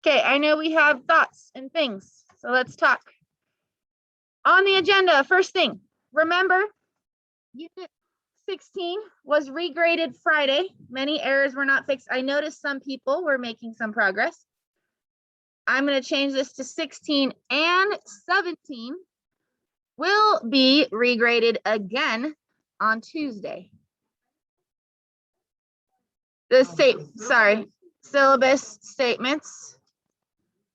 Okay, I know we have thoughts and things, so let's talk. On the agenda, first thing, remember, Unit 16 was regraded Friday. Many errors were not fixed. I noticed some people were making some progress. I'm going to change this to 16 and 17 will be regraded again on Tuesday. Syllabus statements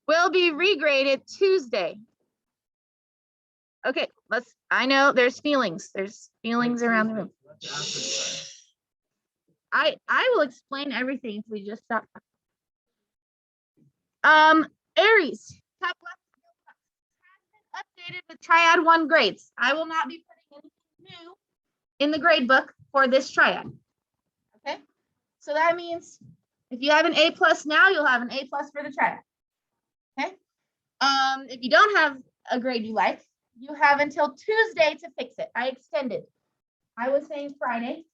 will be regraded Tuesday. Okay, I know there's feelings. There's feelings around the room. I will explain everything if we just stop. Aries, top left has been updated with Triad 1 grades. I will not be putting anything new in the grade book for this triad. Okay, so that means if you have an A+ now, you'll have an A+ for the triad. Okay, if you don't have a grade you like, you have until Tuesday to fix it. I extended. I was saying Friday,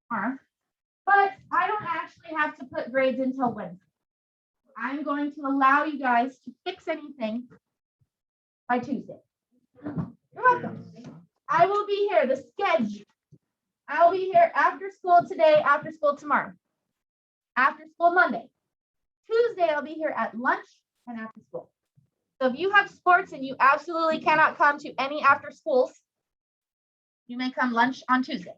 but I don't actually have to put grades until Wednesday. I'm going to allow you guys to fix anything by Tuesday. You're welcome. I will be here, the schedule. I'll be here after school today, after school tomorrow, after school Monday. Tuesday, I'll be here at lunch and after school. So if you have sports and you absolutely cannot come to any after schools, you may come lunch on Tuesday.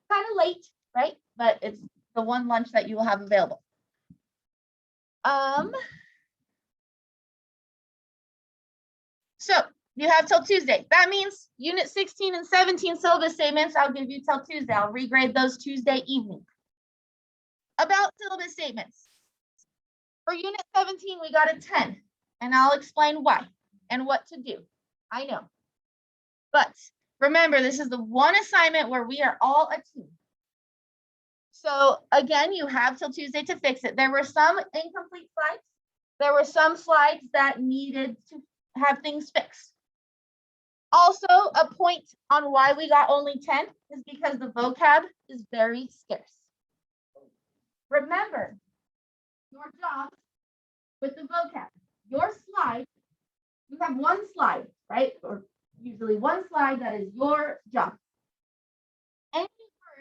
Kind of late, right? But it's the one lunch that you will have available. So you have till Tuesday. That means unit 16 and 17 syllabus statements, I'll give you till Tuesday. I'll regrade those Tuesday evening. About syllabus statements. For unit 17, we got a 10, and I'll explain why and what to do. I know. But remember, this is the one assignment where we are all a team. So again, you have till Tuesday to fix it. There were some incomplete slides. There were some slides that needed to have things fixed. Also, a point on why we got only 10 is because the vocab is very scarce. Remember, your job with the vocab, your slide, you have one slide, right? Or usually one slide that is your job. Any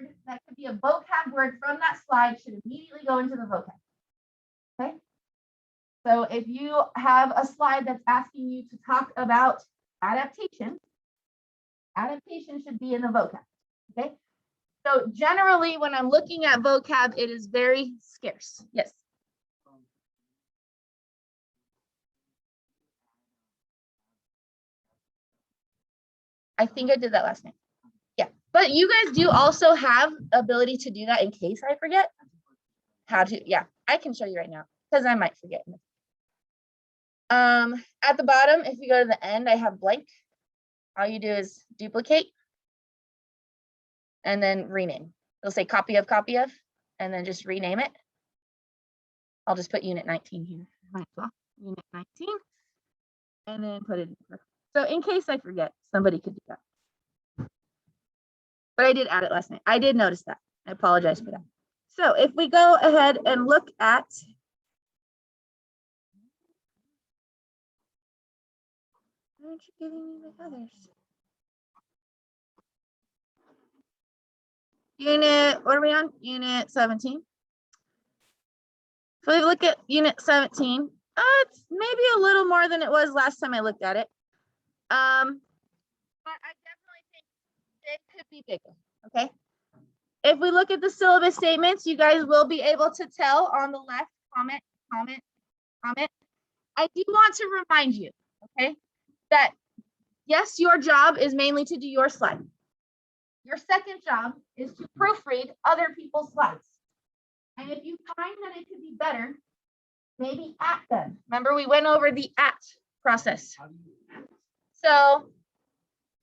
word that could be a vocab word from that slide should immediately go into the vocab. Okay? So if you have a slide that's asking you to talk about adaptation, adaptation should be in the vocab. Okay? So generally, when I'm looking at vocab, it is very scarce. Yes. I think I did that last night. Yeah, but you guys do also have ability to do that in case I forget how to. Yeah, I can show you right now because I might forget. At the bottom, if you go to the end, I have blank. All you do is duplicate and then rename. It'll say copy of, and then just rename it. I'll just put unit 19 here. Might as well. Unit 19, and then put it in. So in case I forget, somebody could do that. But I did add it last night. I did notice that. I apologize for that. So if we go ahead and look at why aren't you giving me the others? Unit, what are we on? Unit 17. So we look at unit 17. It's maybe a little more than it was last time I looked at it. But I definitely think it could be bigger. Okay. If we look at the syllabus statements, you guys will be able to tell on the left, comment. I do want to remind you, okay, that yes, your job is mainly to do your slide. Your second job is to proofread other people's slides. And if you find that it could be better, maybe at them. Remember, we went over the at process. So,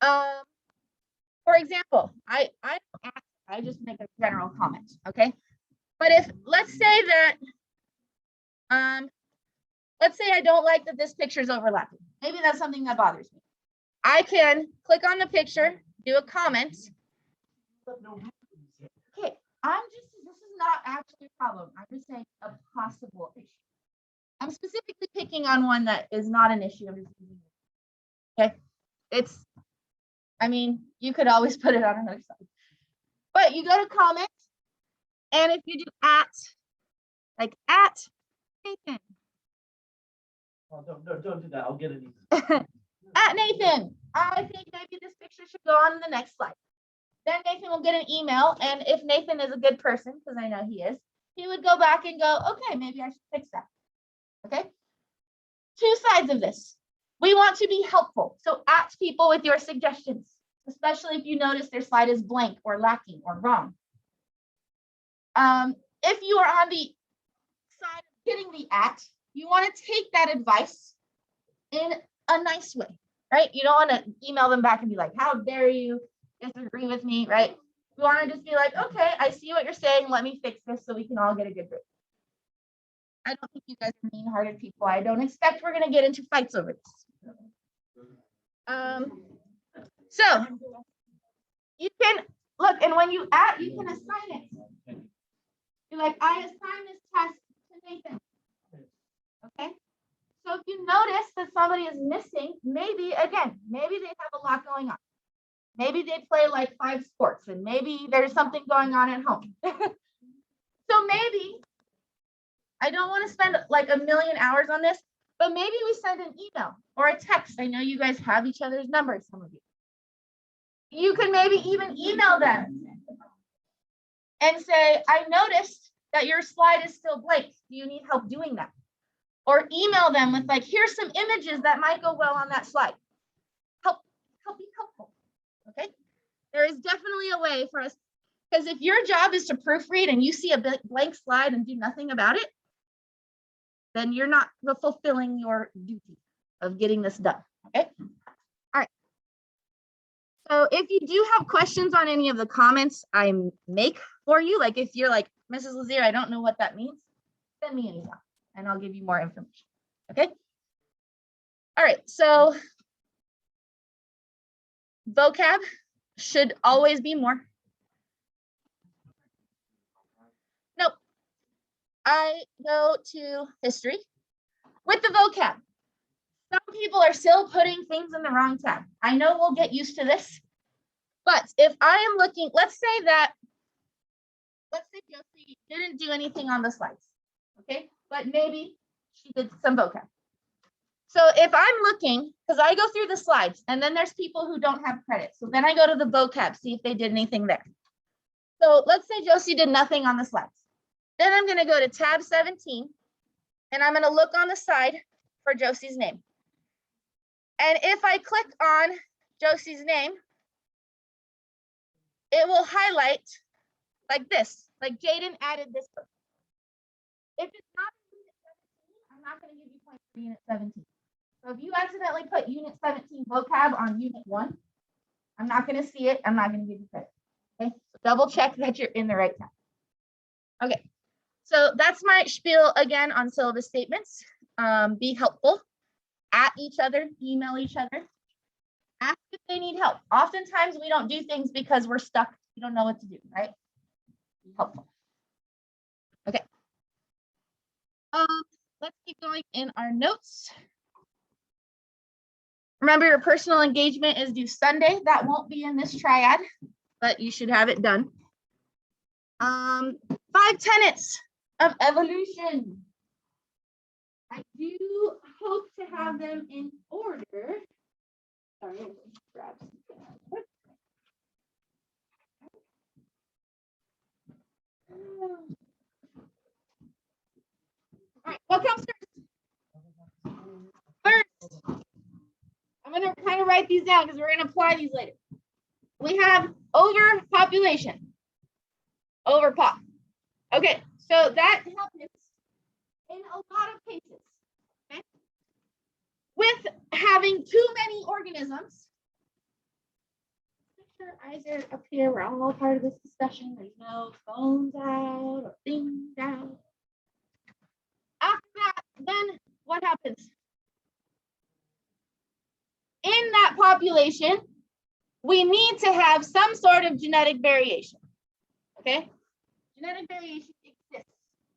for example, I just make a general comment, okay? But if, let's say I don't like that this picture is overlapping. Maybe that's something that bothers me. I can click on the picture, do a comment. Okay, this is not actually a problem. I'm just saying a possible issue. I'm specifically picking on one that is not an issue. Okay. I mean, you could always put it on another side. But you go to comment, and if you do like at Nathan. Oh, don't do that. I'll get it easy. At Nathan, I think maybe this picture should go on the next slide. Then Nathan will get an email, and if Nathan is a good person, because I know he is, he would go back and go, okay, maybe I should fix that. Okay. Two sides of this. We want to be helpful. So ask people with your suggestions, especially if you notice their slide is blank or lacking or wrong. If you are on the side of getting the at, you want to take that advice in a nice way, right? You don't want to email them back and be like, how dare you disagree with me, right? You want to just be like, okay, I see what you're saying. Let me fix this so we can all get a good grade. I don't think you guys are mean-hearted people. I don't expect we're going to get into fights over this. So you can look, and when you add, you can assign it. You're like, I assign this task to Nathan. Okay. So if you notice that somebody is missing, maybe they have a lot going on. Maybe they play like 5 sports, and maybe there's something going on at home. So maybe, I don't want to spend like a million hours on this, but maybe we send an email or a text. I know you guys have each other's numbers, some of you. You can maybe even email them and say, I noticed that your slide is still blank. Do you need help doing that? Or email them with like, here's some images that might go well on that slide. Help be helpful. Okay. There is definitely a way for us, because if your job is to proofread and you see a blank slide and do nothing about it, then you're not fulfilling your duty of getting this done. Okay. All right. So if you do have questions on any of the comments I make for you, like if you're like, Mrs. Lazier, I don't know what that means, send me an email and I'll give you more information. Okay. All right. So vocab should always be more. Nope. I go to history with the vocab. Some people are still putting things in the wrong tab. I know we'll get used to this, but if I am looking, let's say Josie didn't do anything on the slides, okay? But maybe she did some vocab. So if I'm looking, because I go through the slides and then there's people who don't have credit. So then I go to the vocab, see if they did anything there. So let's say Josie did nothing on the slides. Then I'm going to go to tab 17 and I'm going to look on the side for Josie's name. And if I click on Josie's name, it will highlight like this, like Jaden added this person. If it's not unit 17, I'm not going to give you points for unit 17. So if you accidentally put unit 17 vocab on unit 1, I'm not going to see it. I'm not going to give you credit. Okay, so double check that you're in the right tab. Okay, so that's my spiel again on syllabus statements. Be helpful, at each other, email each other, ask if they need help. Oftentimes we don't do things because we're stuck. We don't know what to do, right? Be helpful. Okay. Let's keep going in our notes. Remember, your personal engagement is due Sunday. That won't be in this triad, but you should have it done. 5 tenets of evolution. I do hope to have them in order. Sorry, I'm going to grab something quick. All right, what comes first? I'm going to kind of write these down because we're going to apply these later. We have overpopulation. Overpop. Okay, so that happens in a lot of cases. Okay? With having too many organisms. Make sure eyes are up here. We're all part of this discussion. There's no phones out or things out. After that, then what happens? In that population, we need to have some sort of genetic variation. Okay? Genetic variation exists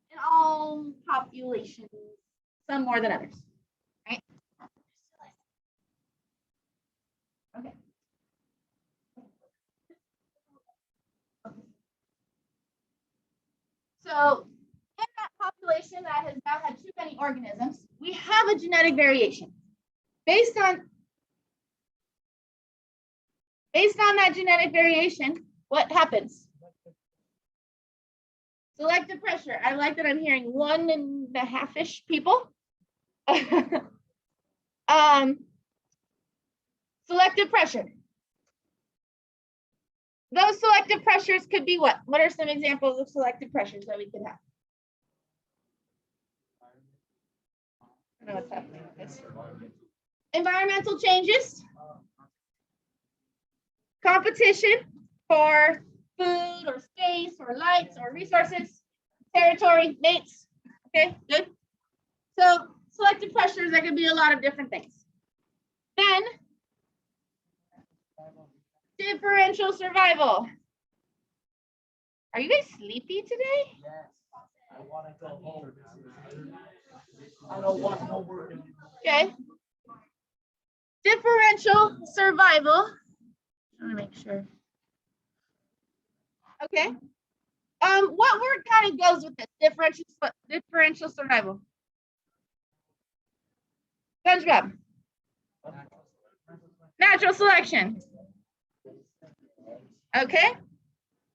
in all populations. some more than others, right? Okay. So in that population that has now had too many organisms, we have a genetic variation. Based on that genetic variation, what happens? Selective pressure. I like that I'm hearing 1.5-ish people. Selective pressure. Those selective pressures could be what? What are some examples of selective pressures that we could have? I don't know what's happening with this. Environmental changes. Competition for food or space or lights or resources. Territory, mates. Okay, good. So selective pressures, that could be a lot of different things. Then differential survival. Are you guys sleepy today? Yes. I want to go home. I don't want no work anymore. Okay. Differential survival. I want to make sure. Okay. What word kind of goes with this? Differential survival. SpongeBob. Natural selection. Okay.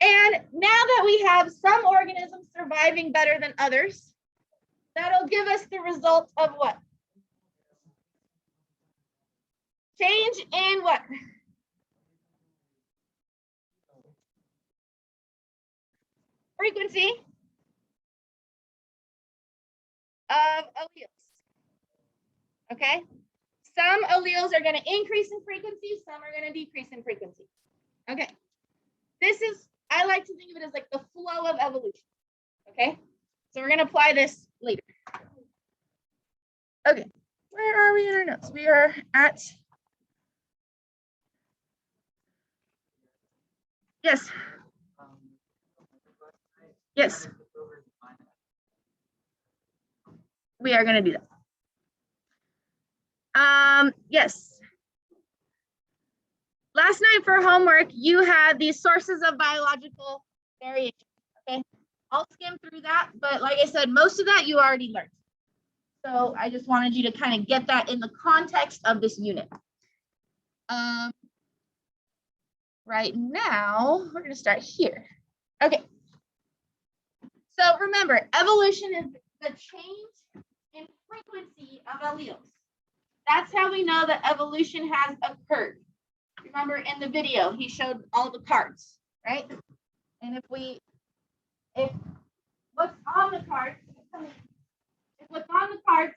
And now that we have some organisms surviving better than others, that'll give us the result of what? Change in what? Frequency of alleles. Okay. Some alleles are going to increase in frequency, some are going to decrease in frequency. Okay. This is, I like to think of it as like the flow of evolution. Okay. So we're going to apply this later. Okay. Where are we in our notes? We are at. Yes. Yes. We are going to do that. Yes. Last night for homework, you had these sources of biological variation. Okay. I'll skim through that, but like I said, most of that you already learned. So I just wanted you to kind of get that in the context of this unit. Right now, we're going to start here. Okay. So remember, evolution is the change in frequency of alleles. That's how we know that evolution has occurred. Remember in the video, he showed all the cards, right? And if what's on the cards, if what's on the cards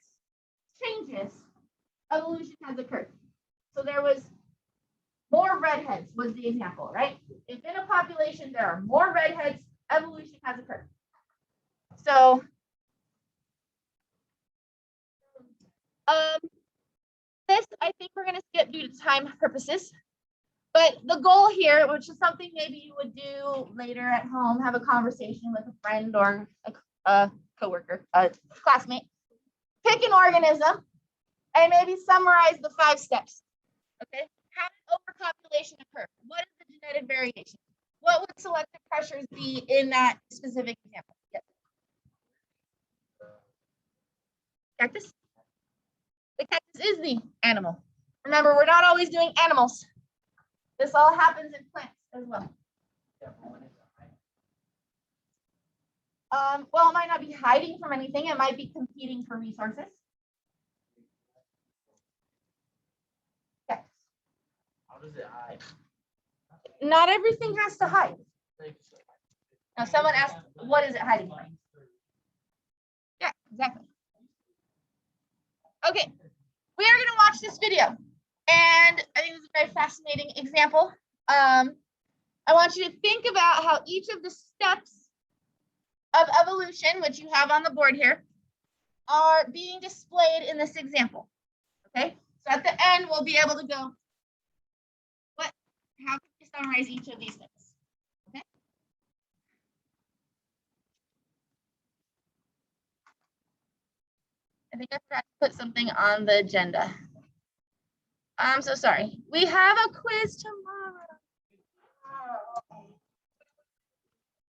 changes, evolution has occurred. So there was more redheads was the example, right? If in a population there are more redheads, evolution has occurred. So this I think we're going to skip due to time purposes. But the goal here, which is something maybe you would do later at home, have a conversation with a friend or a coworker, a classmate, pick an organism and maybe summarize the 5 steps. Okay. How did overpopulation occur? What is the genetic variation? What would selective pressures be in that specific example? Yes. Cactus? The cactus is the animal. Remember, we're not always doing animals. This all happens in plants as well. Well, it might not be hiding from anything. It might be competing for resources. Okay. How does it hide? Not everything has to hide. Now, someone asked, what is it hiding from? Yeah, exactly. Okay, we are going to watch this video. And I think this is a very fascinating example. I want you to think about how each of the steps of evolution, which you have on the board here, are being displayed in this example. Okay, so at the end, we'll be able to go, how can we summarize each of these things? Okay. I think I forgot to put something on the agenda. I'm so sorry. We have a quiz tomorrow.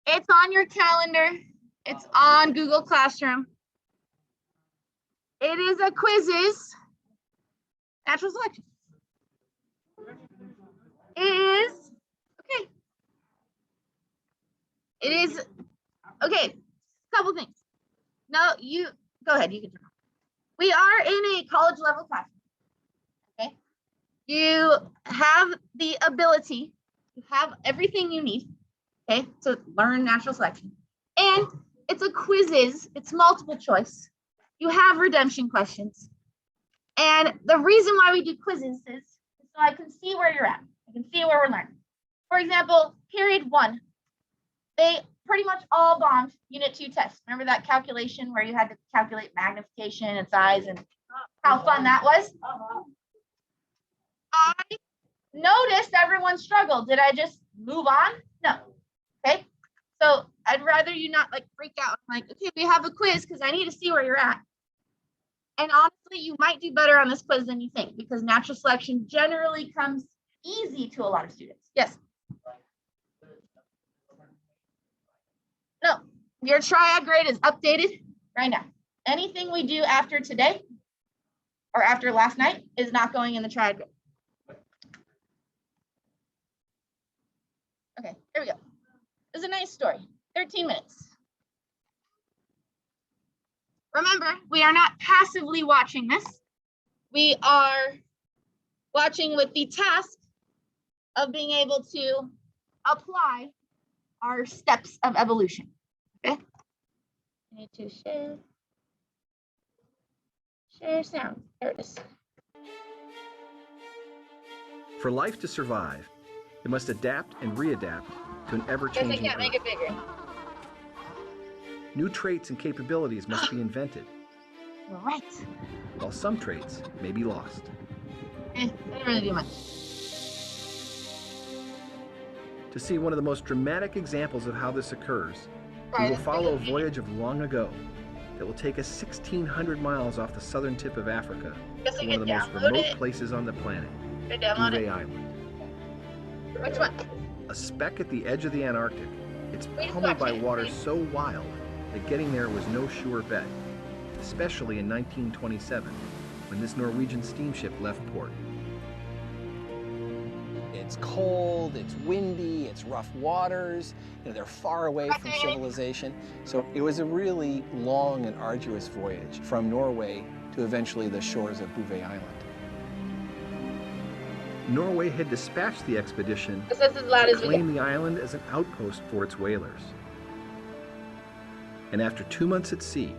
It's on your calendar. It's on Google Classroom. It is a quizzes. Natural selection. It is, okay. It is, okay, couple things. No, you, go ahead, you can turn. We are in a college level classroom, okay? You have the ability, you have everything you need, okay, to learn natural selection. And it's a quizzes, it's multiple choice. You have redemption questions. And the reason why we do quizzes is so I can see where you're at. I can see where we're learning. For example, period 1, they pretty much all bombed unit 2 test. Remember that calculation where you had to calculate magnification and size and how fun that was? I noticed everyone struggled. Did I just move on? No. Okay. So I'd rather you not like freak out. I'm like, okay, we have a quiz because I need to see where you're at. And honestly, you might do better on this quiz than you think because natural selection generally comes easy to a lot of students. Yes. No, your triad grade is updated right now. Anything we do after today or after last night is not going in the triad grade. Okay, here we go. This is a nice story. 13 minutes. Remember, we are not passively watching this. We are watching with the task of being able to apply our steps of evolution. Okay. I need to share sound. There it is. For life to survive, it must adapt and readapt to an ever-changing Guess I can't make Earth. it bigger. New traits and capabilities must be invented, Right. while some traits may be lost. Didn't really do much. To see one of the most dramatic examples of how this occurs, we will follow a voyage of long ago that will take us 1,600 miles off the southern tip of Africa Guess to I one of could the most download remote it. places on the planet, Could I download Bouvet it? Island. Which one? A speck at the edge of the Antarctic, it's Please pummeled by watch it, water please. so wild that getting there was no sure bet, especially in 1927, when this Norwegian steamship left port. It's cold, it's windy, it's rough waters, they're far away from civilization. So it was a really long and arduous voyage from Norway to eventually the shores of Bouvet Island. Norway had dispatched the expedition This is as loud to as we get. claim the island as an outpost for its whalers. And after 2 months at sea,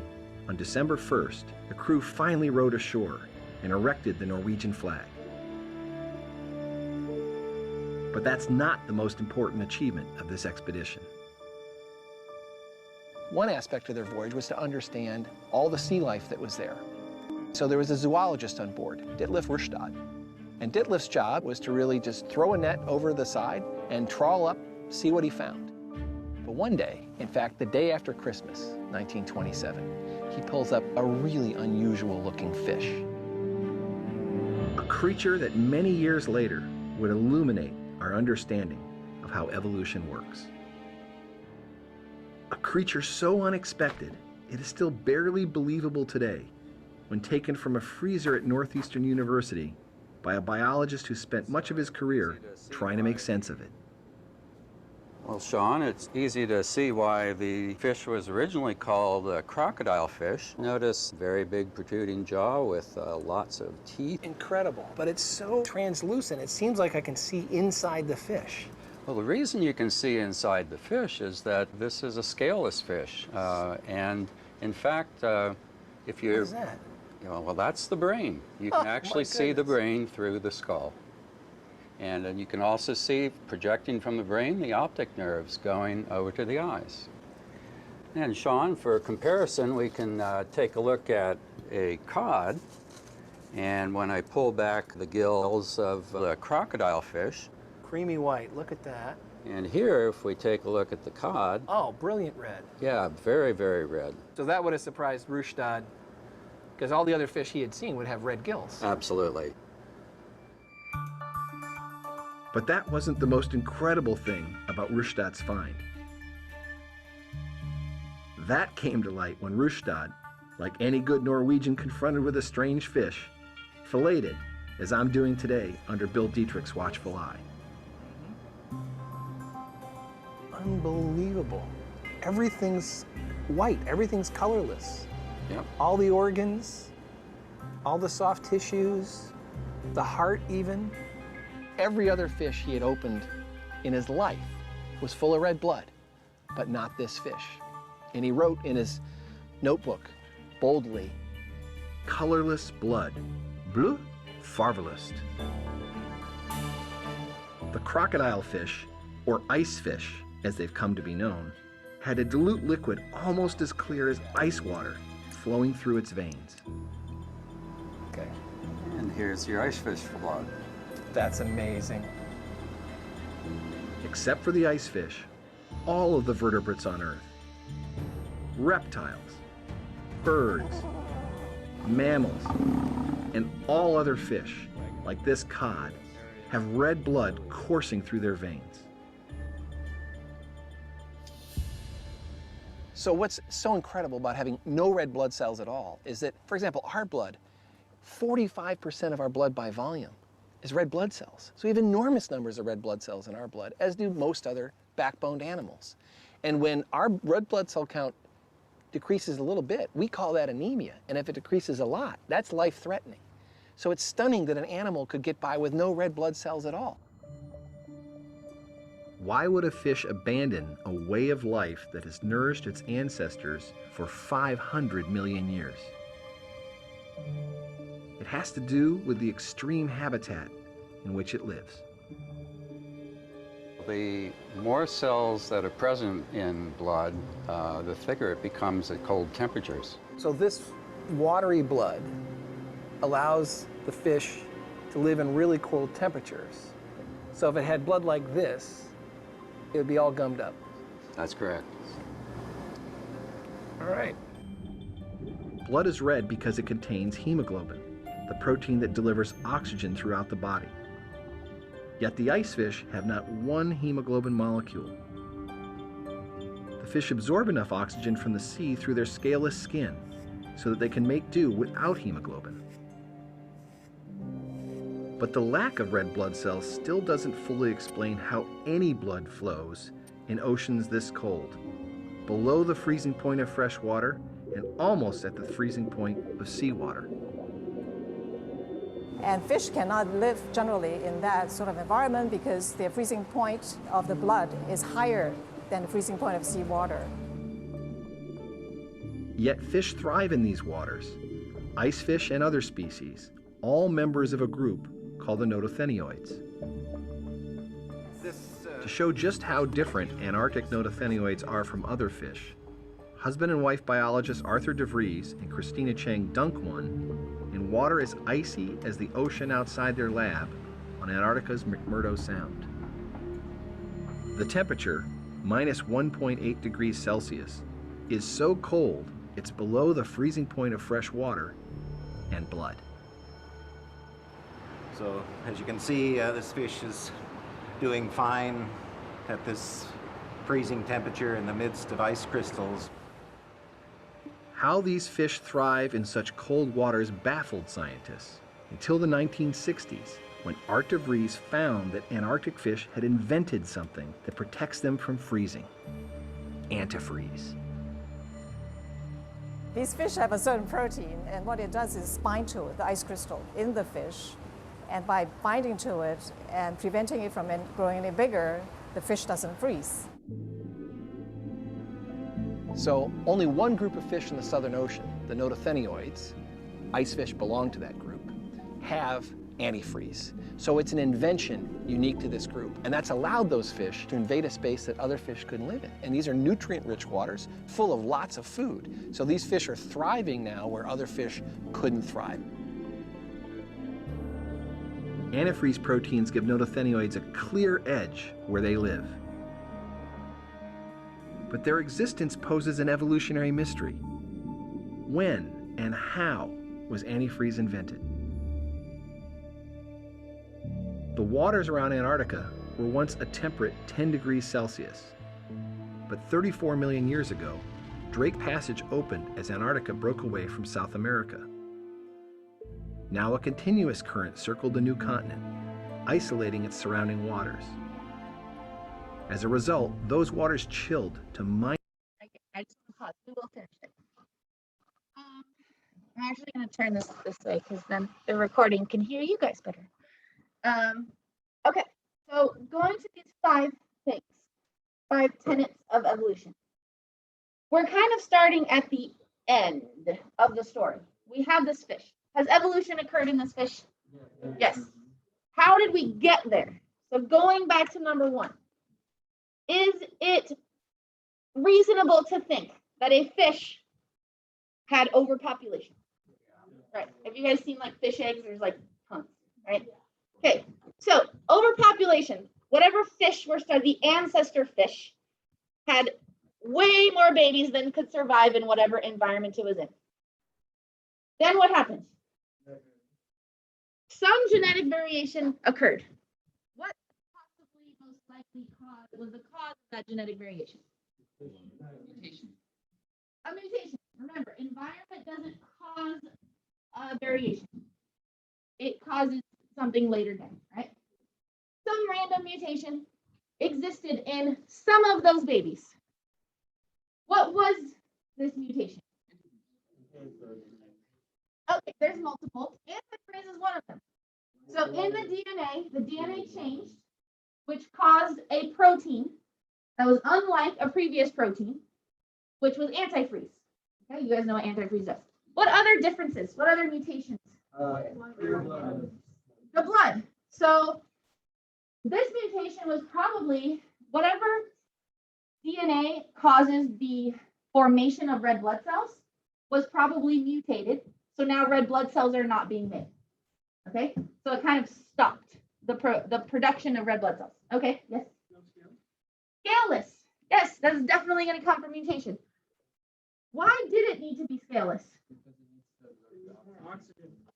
on December 1st, the crew finally rowed ashore and erected the Norwegian flag. But that's not the most important achievement of this expedition. One aspect of their voyage was to understand all the sea life that was there. So there was a zoologist on board, Ditlev Rustad. And Ditlev's job was to really just throw a net over the side and trawl up, see what he found. But one day, in fact, the day after Christmas, 1927, he pulls up a really unusual looking fish. A creature that many years later would illuminate our understanding of how evolution works. A creature so unexpected, it is still barely believable today when taken from a freezer at Northeastern University by a biologist who spent much of his career trying to make sense of it. Well, Sean, it's easy to see why the fish was originally called a crocodile fish. Notice very big protruding jaw with lots of teeth. Incredible, but it's so translucent. It seems like I can see inside the fish. Well, the reason you can see inside the fish is that this is a scaleless fish. And in fact, if you... What is that? Well, that's the brain. You can actually see the brain through the skull. And then you can also see, projecting from the brain, the optic nerves going over to the eyes. And Sean, for comparison, we can take a look at a cod. And when I pull back the gills of the crocodile fish, Creamy white, look at that. and here, if we take a look at the cod, Oh, brilliant red. yeah, very, very red. So that would have surprised Rustad because all the other fish he had seen would have red gills. Absolutely. But that wasn't the most incredible thing about Rustad's find. That came to light when Rustad, like any good Norwegian confronted with a strange fish, filleted it, as I'm doing today under Bill Dietrich's watchful eye. Unbelievable. Everything's white, everything's colorless. Yep. All the organs, all the soft tissues, the heart even. Every other fish he had opened in his life was full of red blood, but not this fish. And he wrote in his notebook, boldly, Colorless blood, bleu farvelust. The crocodile fish, or ice fish, as they've come to be known, had a dilute liquid almost as clear as ice water flowing through its veins. okay, And here's your ice fish blood. that's amazing. Except for the ice fish, all of the vertebrates on Earth, reptiles, birds, mammals, and all other fish, like this cod, have red blood coursing through their veins. So what's so incredible about having no red blood cells at all is that, for example, our blood, 45% of our blood by volume is red blood cells. So we have enormous numbers of red blood cells in our blood, as do most other backboned animals. And when our red blood cell count decreases a little bit, we call that anemia. And if it decreases a lot, that's life-threatening. So it's stunning that an animal could get by with no red blood cells at all. Why would a fish abandon a way of life that has nourished its ancestors for 500 million years? It has to do with the extreme habitat in which it lives. The more cells that are present in blood, the thicker it becomes at cold temperatures. So this watery blood allows the fish to live in really cold temperatures. So if it had blood like this, it would be all gummed up. That's correct. All right. Blood is red because it contains hemoglobin, the protein that delivers oxygen throughout the body. Yet the ice fish have not one hemoglobin molecule. The fish absorb enough oxygen from the sea through their scaleless skin so that they can make do without hemoglobin. But the lack of red blood cells still doesn't fully explain how any blood flows in oceans this cold, below the freezing point of fresh water and almost at the freezing point of seawater. And fish cannot live generally in that sort of environment because the freezing point of the blood is higher than the freezing point of seawater. Yet fish thrive in these waters. Ice fish and other species, all members of a group called the notothenioids. To show just how different Antarctic notothenioids are from other fish, husband and wife biologists Arthur DeVries and Christina Chang dunk one in water as icy as the ocean outside their lab on Antarctica's McMurdo Sound. The temperature, minus 1.8 degrees Celsius, is so cold it's below the freezing point of fresh water and blood. So as you can see, this fish is doing fine at this freezing temperature in the midst of ice crystals. How these fish thrive in such cold waters baffled scientists until the 1960s, when Art de Vries found that Antarctic fish had invented something that protects them from freezing: antifreeze. These fish have a certain protein, and what it does is bind to the ice crystal in the fish. And by binding to it and preventing it from growing any bigger, the fish doesn't freeze. So only one group of fish in the Southern Ocean, the notothenioids, ice fish belong to that group, have antifreeze. So it's an invention unique to this group. And that's allowed those fish to invade a space that other fish couldn't live in. And these are nutrient-rich waters full of lots of food. So these fish are thriving now where other fish couldn't thrive. Antifreeze proteins give notothenioids a clear edge where they live. But their existence poses an evolutionary mystery. When and how was antifreeze invented. The waters around Antarctica were once a temperate 10 degrees Celsius. But 34 million years ago, Drake Passage opened as Antarctica broke away from South America. Now a continuous current circled the new continent, isolating its surrounding waters. As a result, those waters chilled to -. I just want to pause. We will finish it. I'm actually going to turn this way because then the recording can hear you guys better. Okay, so going to these 5 things, 5 tenets of evolution. We're kind of starting at the end of the story. We have this fish. Has evolution occurred in this fish? Yes. How did we get there? So going back to number 1, is it reasonable to think that a fish had overpopulation? Right. Have you guys seen like fish eggs? There's like tons, right? Okay. So overpopulation, whatever fish were started, the ancestor fish had way more babies than could survive in whatever environment it was in. Then what happened? Some genetic variation occurred. What possibly most likely was the cause of that genetic variation? Mutation. A mutation. Remember, environment doesn't cause variation. It causes something later down, right? Some random mutation existed in some of those babies. What was this mutation? Okay, there's multiple. Antifreeze is one of them. So in the DNA changed, which caused a protein that was unlike a previous protein, which was antifreeze. Okay, you guys know what antifreeze does. What other differences? What other mutations? The blood. So this mutation was probably whatever DNA causes the formation of red blood cells was probably mutated. So now red blood cells are not being made. Okay, so it kind of stopped the production of red blood cells. Okay, yes. Scaleless. Yes, that's definitely going to come from mutation. Why did it need to be scaleless?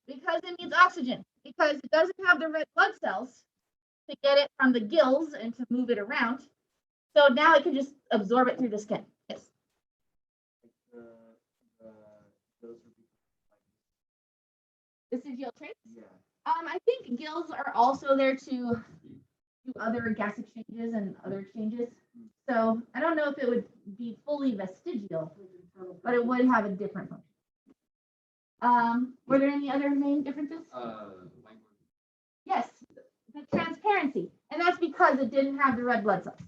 Because it needs oxygen. Because it doesn't have the red blood cells to get it from the gills and to move it around. So now it can just absorb it through the skin. Yes. Vestigial traits? Yeah. I think gills are also there to do other gas exchanges and other exchanges. So I don't know if it would be fully vestigial, but it would have a different function. Were there any other main differences? Yes, the transparency. And that's because it didn't have the red blood cells.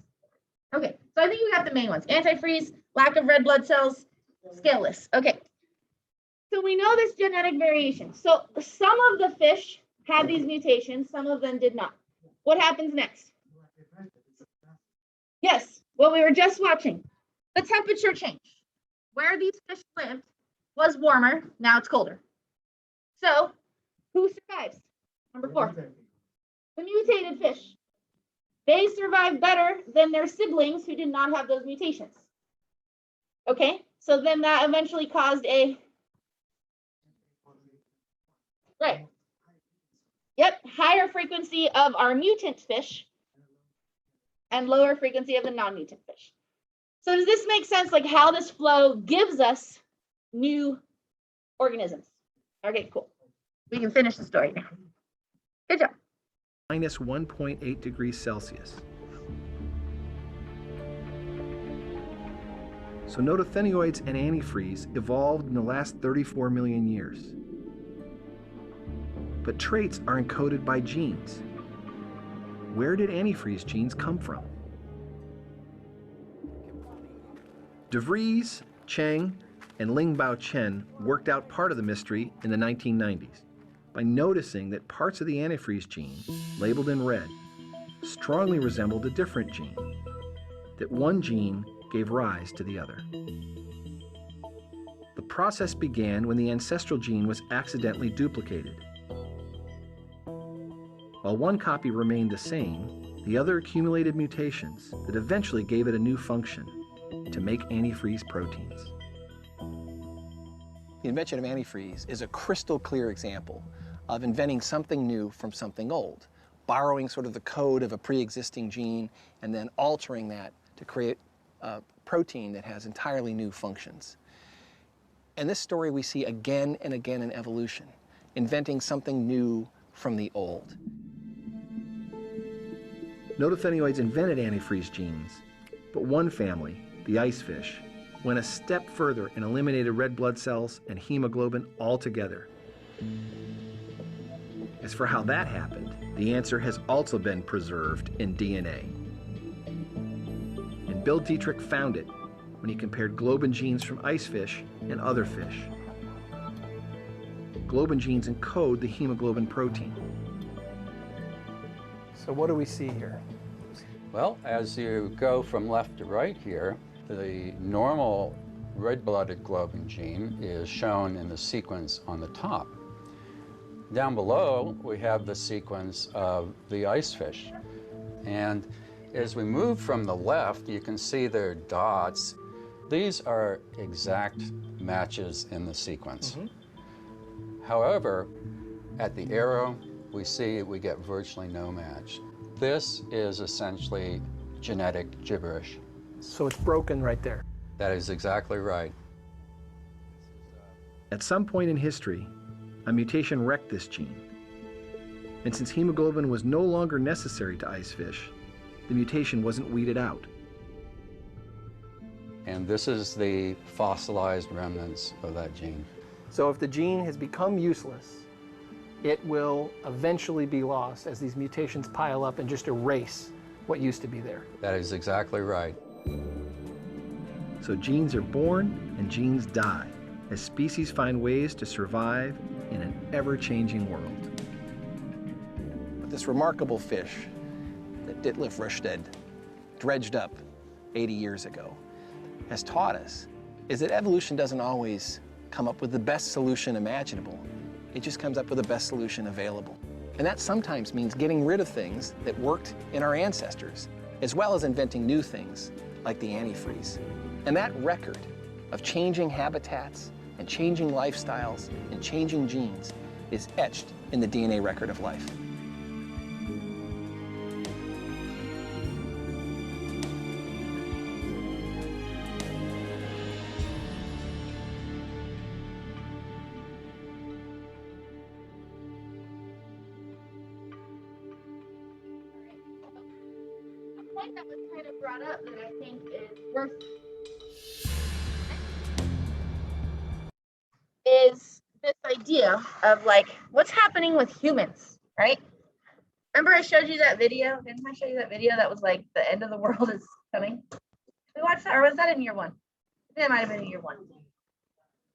Okay, so I think you got the main ones. Antifreeze, lack of red blood cells, scaleless. Okay. So we know this genetic variation. So some of the fish had these mutations, some of them did not. What happens next? Yes, what we were just watching. The temperature changed. Where these fish lived was warmer, now it's colder. So who survives? Number 4. The mutated fish. They survive better than their siblings who did not have those mutations. Okay, so then that eventually caused a right. Yep, higher frequency of our mutant fish and lower frequency of the non-mutant fish. So does this make sense, like how this flow gives us new organisms? Okay, cool. We can finish the story now. Good job. Minus 1.8 degrees Celsius. So notothenioids and antifreeze evolved in the last 34 million years. But traits are encoded by genes. Where did antifreeze genes come from? De Vries, Cheng, and Lingbao Chen worked out part of the mystery in the 1990s by noticing that parts of the antifreeze gene, labeled in red, strongly resembled a different gene, that one gene gave rise to the other. The process began when the ancestral gene was accidentally duplicated. While one copy remained the same, the other accumulated mutations that eventually gave it a new function, to make antifreeze proteins. The invention of antifreeze is a crystal clear example of inventing something new from something old, borrowing sort of the code of a pre-existing gene and then altering that to create a protein that has entirely new functions. And this story we see again and again in evolution, inventing something new from the old. Notothenioids invented antifreeze genes, but one family, the ice fish, went a step further and eliminated red blood cells and hemoglobin altogether. As for how that happened, the answer has also been preserved in DNA. And Bill Dietrich found it when he compared globin genes from ice fish and other fish. Globin genes encode the hemoglobin protein. So what do we see here? Well, as you go from left to right here, the normal red-blooded globin gene is shown in the sequence on the top. Down below, we have the sequence of the ice fish. And as we move from the left, you can see their dots. These are exact matches in the sequence. However, at the arrow, we see we get virtually no match. This is essentially genetic gibberish. So it's broken right there. That is exactly right. At some point in history, a mutation wrecked this gene. And since hemoglobin was no longer necessary to ice fish, the mutation wasn't weeded out. And this is the fossilized remnants of that gene. So if the gene has become useless, it will eventually be lost as these mutations pile up and just erase what used to be there. That is exactly right. So genes are born and genes die as species find ways to survive in an ever-changing world. But this remarkable fish that Ditlev Rørsted dredged up 80 years ago has taught us is that evolution doesn't always come up with the best solution imaginable. It just comes up with the best solution available. And that sometimes means getting rid of things that worked in our ancestors, as well as inventing new things like the antifreeze. And that record of changing habitats and changing lifestyles and changing genes is etched in the DNA record of life. A point that was kind of brought up that I think is worth is this idea of like what's happening with humans, right? Remember I showed you that video? Didn't I show you that video that was like the end of the world is coming? We watched that, or was that in year one? I think it might have been in year one.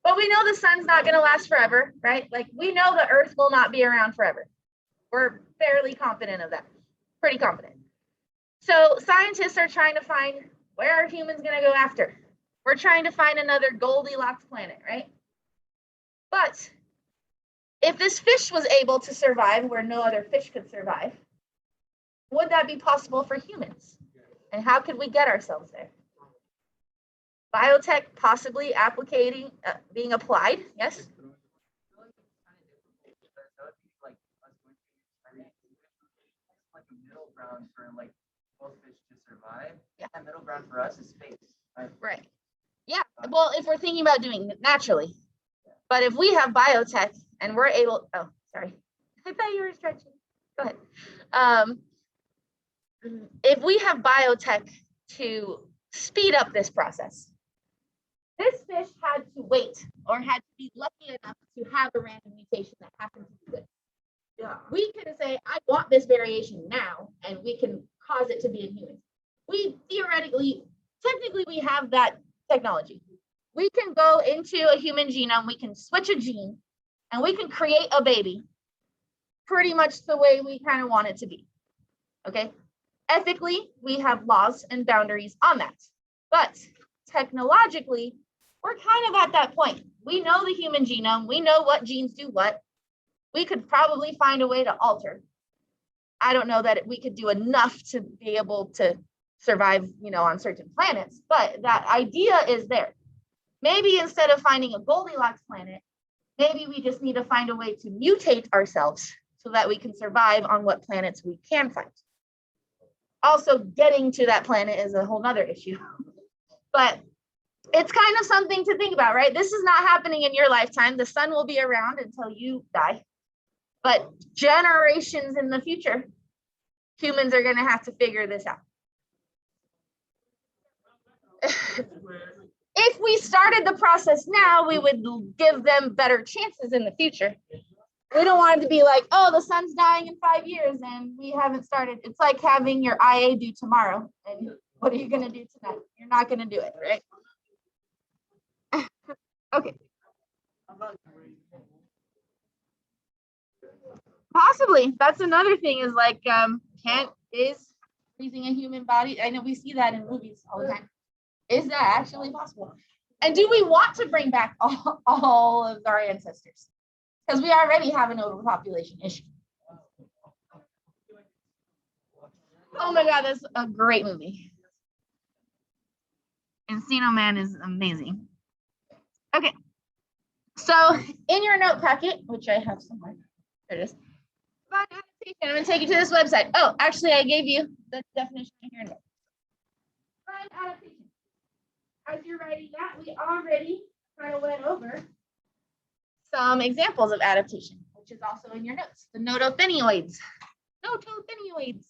But we know the sun's not going to last forever, right? Like we know the earth will not be around forever. We're fairly confident of that, pretty confident. So scientists are trying to find where are humans going to go after? We're trying to find another Goldilocks planet, right? But if this fish was able to survive where no other fish could survive, would that be possible for humans? And how could we get ourselves there? Biotech possibly being applied, yes? Like a middle ground for like both fish to survive. Yeah. And middle ground for us is space. Right. Yeah. Well, if we're thinking about doing it naturally, but if we have biotech and we're able, oh, sorry, I thought you were stretching. Go ahead. If we have biotech to speed up this process, this fish had to wait or had to be lucky enough to have a random mutation that happened to be good. Yeah. We can say, I want this variation now, and we can cause it to be in humans. We theoretically, technically, we have that technology. We can go into a human genome, we can switch a gene, and we can create a baby pretty much the way we kind of want it to be. Okay? Ethically, we have laws and boundaries on that. But technologically, we're kind of at that point. We know the human genome, we know what genes do what. We could probably find a way to alter. I don't know that we could do enough to be able to survive, on certain planets, but that idea is there. Maybe instead of finding a Goldilocks planet, maybe we just need to find a way to mutate ourselves so that we can survive on what planets we can find. Also, getting to that planet is a whole nother issue. But it's kind of something to think about, right? This is not happening in your lifetime. The sun will be around until you die. But generations in the future, humans are going to have to figure this out. If we started the process now, we would give them better chances in the future. We don't want it to be like, oh, the sun's dying in 5 years and we haven't started. It's like having your IA due tomorrow. And what are you going to do tonight? You're not going to do it, right? Okay. Possibly. That's another thing is like, is freezing a human body? I know we see that in movies all the time. Is that actually possible? And do we want to bring back all of our ancestors? Because we already have an overpopulation issue. Oh my God, that's a great movie. Encino Man is amazing. Okay. So in your note packet, which I have somewhere, there it is. About adaptation, I'm going to take you to this website. Oh, actually, I gave you the definition in your note. Find adaptation. As you're writing that, we already kind of went over some examples of adaptation, which is also in your notes. The notothenioids. Notothenioids.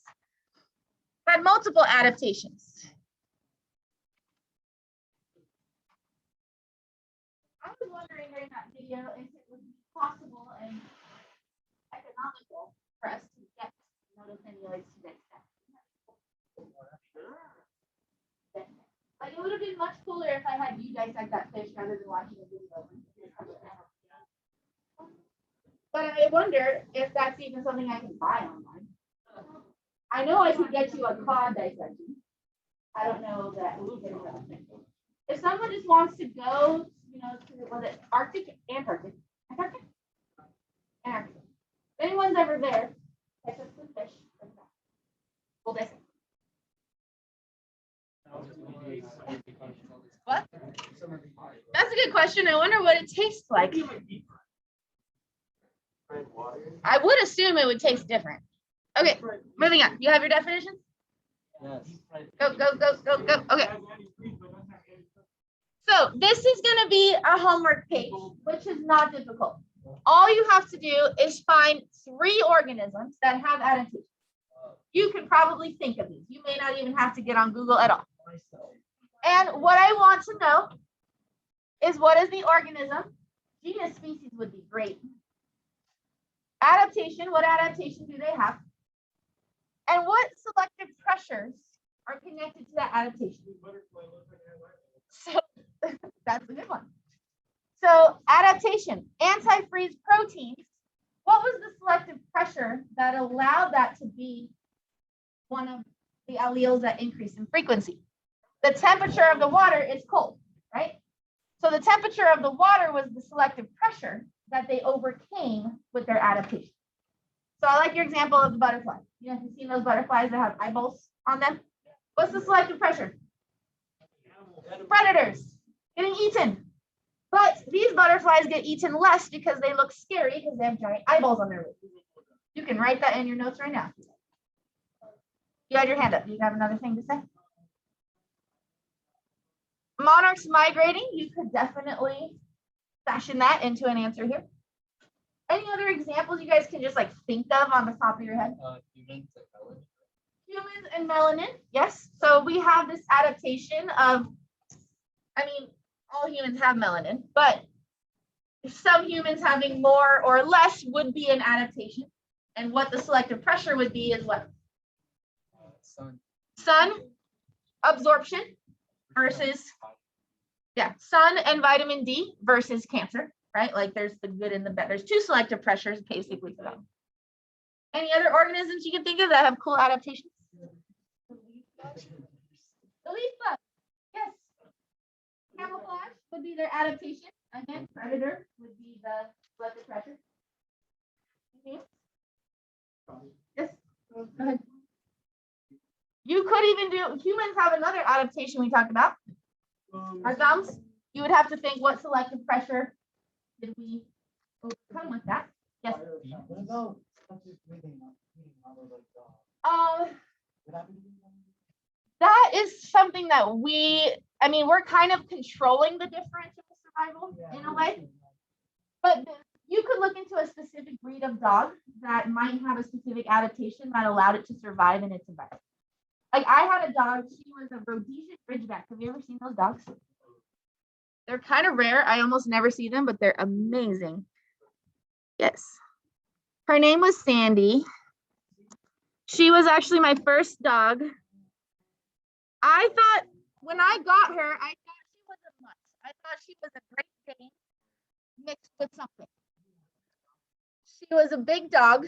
Had multiple adaptations. I was wondering during that video if it would be possible and economical for us to get notothenioids to next step. Like, it would have been much cooler if I had you dissect that fish rather than watching a video. But I wonder if that's even something I can buy online. I know I could get you a cod dissection. I don't know that we can get it. If someone just wants to go, to was it Arctic, Antarctic? Antarctic? Antarctic. If anyone's ever there, catch us some fish. We'll dissect. What? That's a good question. I wonder what it tastes like. I would assume it would taste different. Okay, moving on. You have your definitions? Yes. Go, go, go, go, go. Okay. So this is going to be a homework page, which is not difficult. All you have to do is find 3 organisms that have adaptation. You can probably think of these. You may not even have to get on Google at all. And what I want to know is what is the organism? Genus, species would be great. Adaptation, what adaptation do they have? And what selective pressures are connected to that adaptation? So that's a good one. So adaptation, antifreeze proteins. What was the selective pressure that allowed that to be one of the alleles that increase in frequency? The temperature of the water is cold, right? So the temperature of the water was the selective pressure that they overcame with their adaptation. So I like your example of the butterfly. You have seen those butterflies that have eyeballs on them? What's the selective pressure? Predators getting eaten. But these butterflies get eaten less because they look scary because they have giant eyeballs on their wings. You can write that in your notes right now. You had your hand up. Do you have another thing to say? Monarchs migrating, you could definitely fashion that into an answer here. Any other examples you guys can just like think of on the top of your head? Humans and melanin, yes. So we have this adaptation of, all humans have melanin, but some humans having more or less would be an adaptation. And what the selective pressure would be is what? Sun absorption versus, sun and vitamin D versus cancer, right? Like there's the good and the bad. There's 2 selective pressures basically for them. Any other organisms you can think of that have cool adaptations? The leaf bug, yes. Camouflage would be their adaptation. Again, predator would be the selective pressure. Yes, go ahead. You could even do, humans have another adaptation we talked about. Our thumbs. You would have to think, what selective pressure did we overcome with that? Yes. What about subject breathing, like, would that be- That is something that I mean, we're kind of controlling the differential survival in a way, but you could look into a specific breed of dog that might have a specific adaptation that allowed it to survive in its environment. Like I had a dog, she was a Rhodesian Ridgeback. Have you ever seen those dogs? They're kind of rare. I almost never see them, but they're amazing. Yes. Her name was Sandy. She was actually my first dog. I thought when I got her, I thought she was a mutt. I thought she was a Great Dane mixed with something. She was a big dog.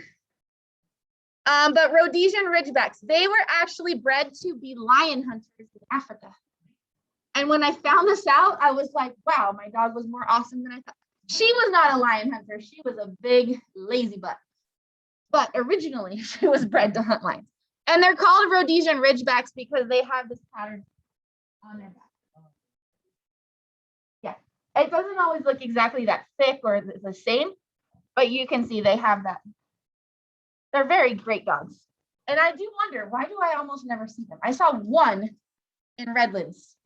But Rhodesian Ridgebacks, they were actually bred to be lion hunters in Africa. And when I found this out, I was like, wow, my dog was more awesome than I thought. She was not a lion hunter. She was a big, lazy butt. But originally, she was bred to hunt lions. And they're called Rhodesian Ridgebacks because they have this pattern on their back. Yeah, it doesn't always look exactly that thick or the same, but you can see they have that. They're very great dogs. And I do wonder, why do I almost never see them? I saw one in Redlands.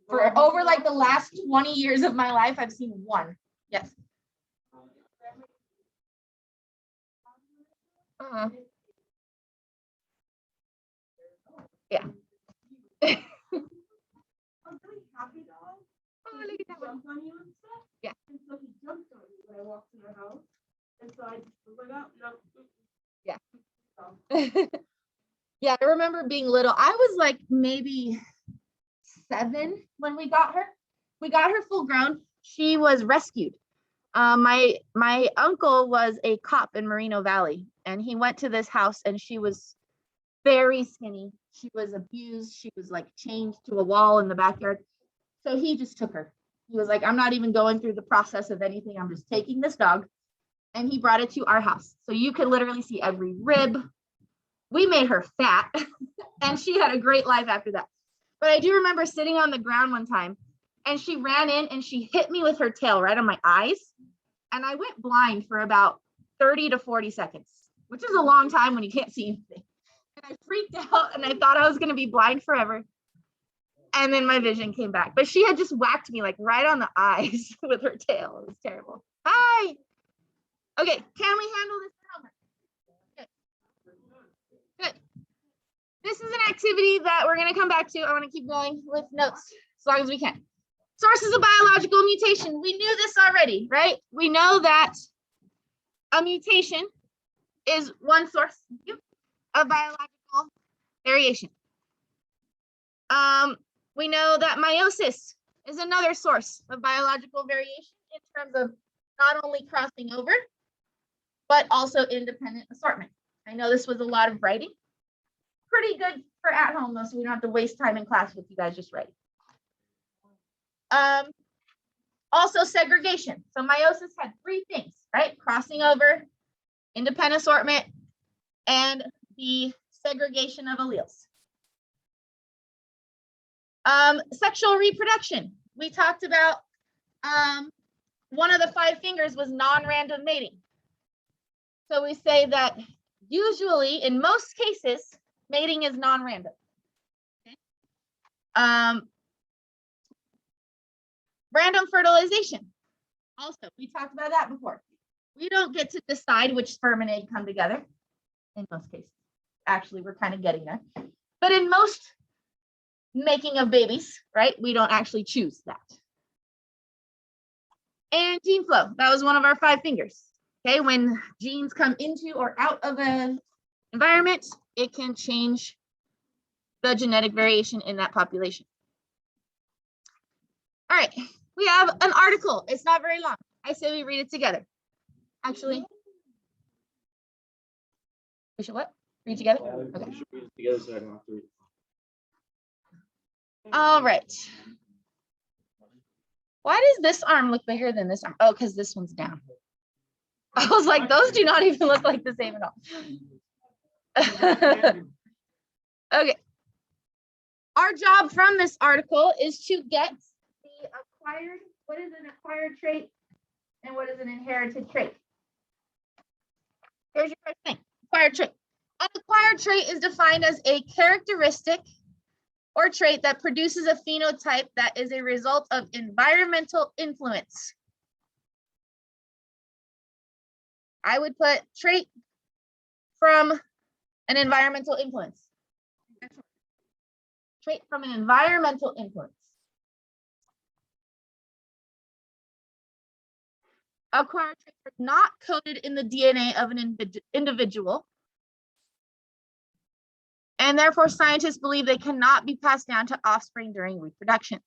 For over like the last 20 years of my life, I've seen one. Yes. Yeah. Oh, look at that one. Yeah. And so he jumped on me when I walked in our house. And so I was like, oh, no. Yeah. Yeah, I remember being little. I was like maybe 7 when we got her. We got her full grown. She was rescued. My uncle was a cop in Moreno Valley, and he went to this house, and she was very skinny. She was abused. She was like chained to a wall in the backyard. So he just took her. He was like, I'm not even going through the process of anything. I'm just taking this dog. And he brought it to our house. So you could literally see every rib. We made her fat and she had a great life after that. But I do remember sitting on the ground one time and she ran in and she hit me with her tail right on my eyes. And I went blind for about 30 to 40 seconds, which is a long time when you can't see anything. And I freaked out and I thought I was going to be blind forever. And then my vision came back. But she had just whacked me like right on the eyes with her tail. It was terrible. Hi. Okay, can we handle this helmet? Good. Good. This is an activity that we're going to come back to. I want to keep going with notes as long as we can. Sources of biological mutation. We knew this already, right? We know that a mutation is one source of biological variation. We know that meiosis is another source of biological variation in terms of not only crossing over, but also independent assortment. I know this was a lot of writing. Pretty good for at home though, so we don't have to waste time in class with you guys just writing. Also segregation. So meiosis had 3 things, right? Crossing over, independent assortment, and the segregation of alleles. Sexual reproduction. We talked about one of the 5 fingers was non-random mating. So we say that usually, in most cases, mating is non-random. Okay. Random fertilization. Also, we talked about that before. We don't get to decide which sperm and egg come together in most cases. Actually, we're kind of getting there. But in most making of babies, right, we don't actually choose that. And gene flow. That was one of our 5 fingers. Okay, when genes come into or out of an environment, it can change the genetic variation in that population. All right, we have an article. It's not very long. I say we read it together. Actually, we should what? Read together? Okay. We should read it together so I don't have to read it. All right. Why does this arm look bigger than this arm? Oh, because this one's down. I was like, those do not even look like the same at all. Okay. Our job from this article is to get the what is an acquired trait and what is an inherited trait? Here's your first thing, acquired trait. An acquired trait is defined as a characteristic or trait that produces a phenotype that is a result of environmental influence. I would put trait from an environmental influence. Trait from an environmental influence. Acquired traits are not coded in the DNA of an individual, and therefore scientists believe they cannot be passed down to offspring during reproduction.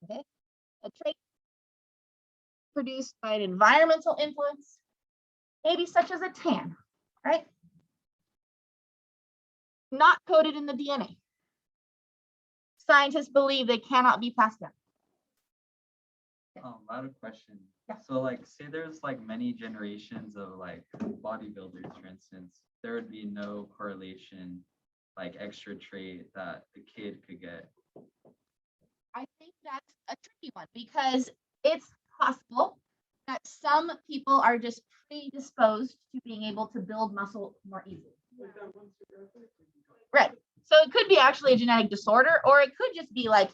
Okay, a trait produced by an environmental influence, maybe such as a tan, right? Not coded in the DNA. Scientists believe they cannot be passed down. I have a question. Yeah. So like, say there's like many generations of like bodybuilders, for instance, there would be no correlation, like extra trait that the kid could get. I think that's a tricky one because it's possible that some people are just predisposed to being able to build muscle more easily. Right. So it could be actually a genetic disorder, or it could just be like,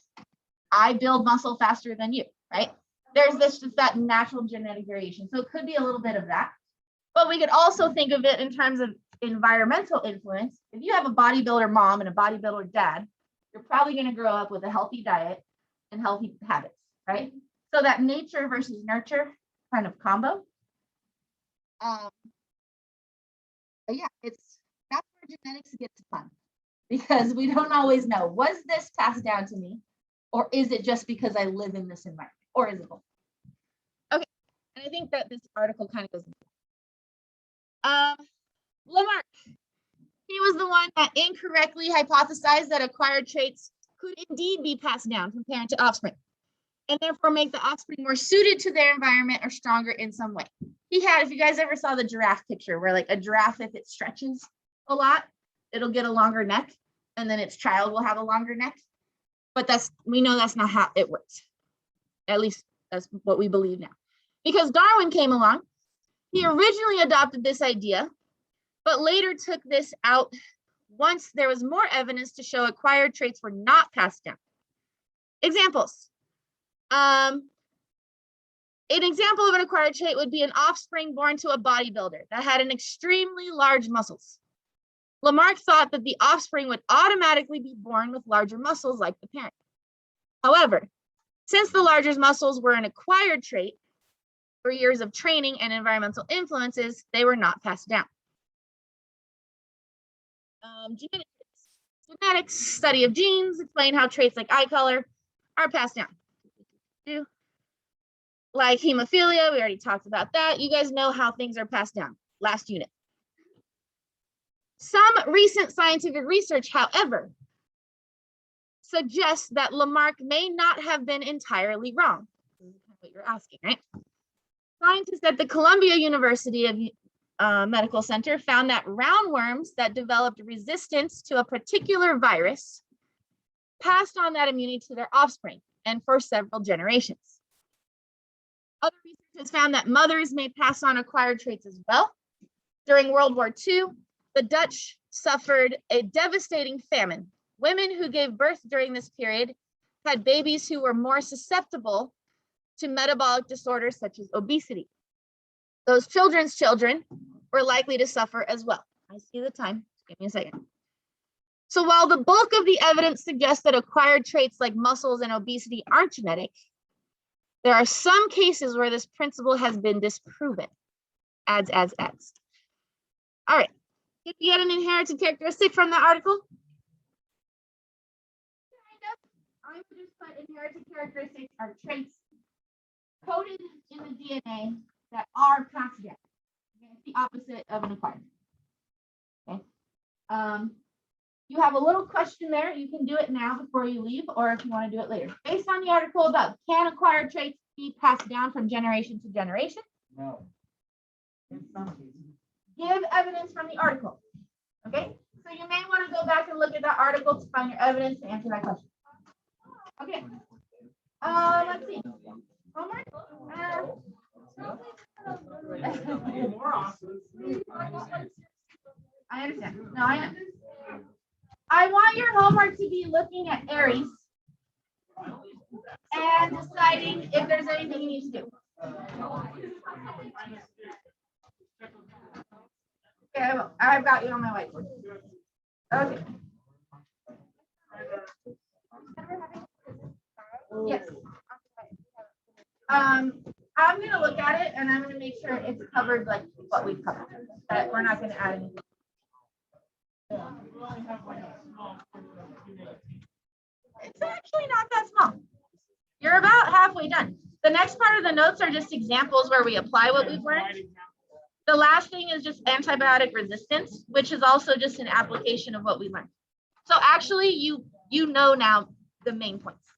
I build muscle faster than you, right? There's just that natural genetic variation. So it could be a little bit of that. But we could also think of it in terms of environmental influence. If you have a bodybuilder mom and a bodybuilder dad, you're probably going to grow up with a healthy diet and healthy habits, right? So that nature versus nurture kind of combo. But yeah, that's where genetics gets fun, because we don't always know, was this passed down to me, or is it just because I live in this environment, or is it both? Okay, and I think that this article kind of goes into that. Lamarck, he was the one that incorrectly hypothesized that acquired traits could indeed be passed down from parent to offspring, and therefore make the offspring more suited to their environment or stronger in some way. He had, if you guys ever saw the giraffe picture, where like a giraffe, if it stretches a lot, it'll get a longer neck, and then its child will have a longer neck. But we know that's not how it works. At least that's what we believe now. Because Darwin came along, he originally adopted this idea, but later took this out once there was more evidence to show acquired traits were not passed down. Examples. An example of an acquired trait would be an offspring born to a bodybuilder that had an extremely large muscles. Lamarck thought that the offspring would automatically be born with larger muscles like the parent. However, since the larger muscles were an acquired trait, for years of training and environmental influences, they were not passed down. Genetics, study of genes, explain how traits like eye color are passed down. Like hemophilia, we already talked about that. You guys know how things are passed down. Last unit. Some recent scientific research, however, suggests that Lamarck may not have been entirely wrong. This is what you're asking, right? Scientists at the Columbia University Medical Center found that roundworms that developed resistance to a particular virus passed on that immunity to their offspring and for several generations. Other research has found that mothers may pass on acquired traits as well. During World War II, the Dutch suffered a devastating famine. Women who gave birth during this period had babies who were more susceptible to metabolic disorders such as obesity. Those children's children were likely to suffer as well. I see the time. Give me a second. So while the bulk of the evidence suggests that acquired traits like muscles and obesity aren't genetic, there are some cases where this principle has been disproven. Adds. All right. Did you get an inherited characteristic from the article? I would just put inherited characteristics are traits coded in the DNA that are passed down. Okay, it's the opposite of an acquired. Okay. You have a little question there. You can do it now before you leave, or if you want to do it later. Based on the article above, can acquired traits be passed down from generation to generation? No. In some cases. Give evidence from the article. Okay, so you may want to go back and look at that article to find your evidence to answer that question. Okay. Let's see. Homework? I understand. No, I know. I want your homework to be looking at Aries and deciding if there's anything you need to do. Okay, I will. I've got you on my whiteboard. Okay. Yes. I'm gonna look at it and I'm gonna make sure it's covered like what we've covered. That we're not gonna add anything. It's actually not that small. You're about halfway done. The next part of the notes are just examples where we apply what we've learned. The last thing is just antibiotic resistance, which is also just an application of what we learned. So actually, you know now the main points.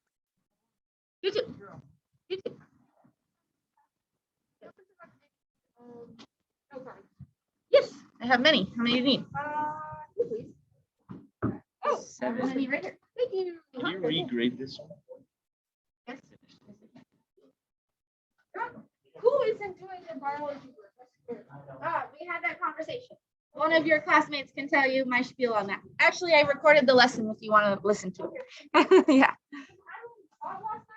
You too. You too. Yes, I have many. How many do you need? Two, please. Oh, 7 I need right here. Thank you. Can you regrade this one? Yes. Who isn't doing the biology work? We had that conversation. One of your classmates can tell you my spiel on that. Actually, I recorded the lesson if you want to listen to it. Yeah. I lost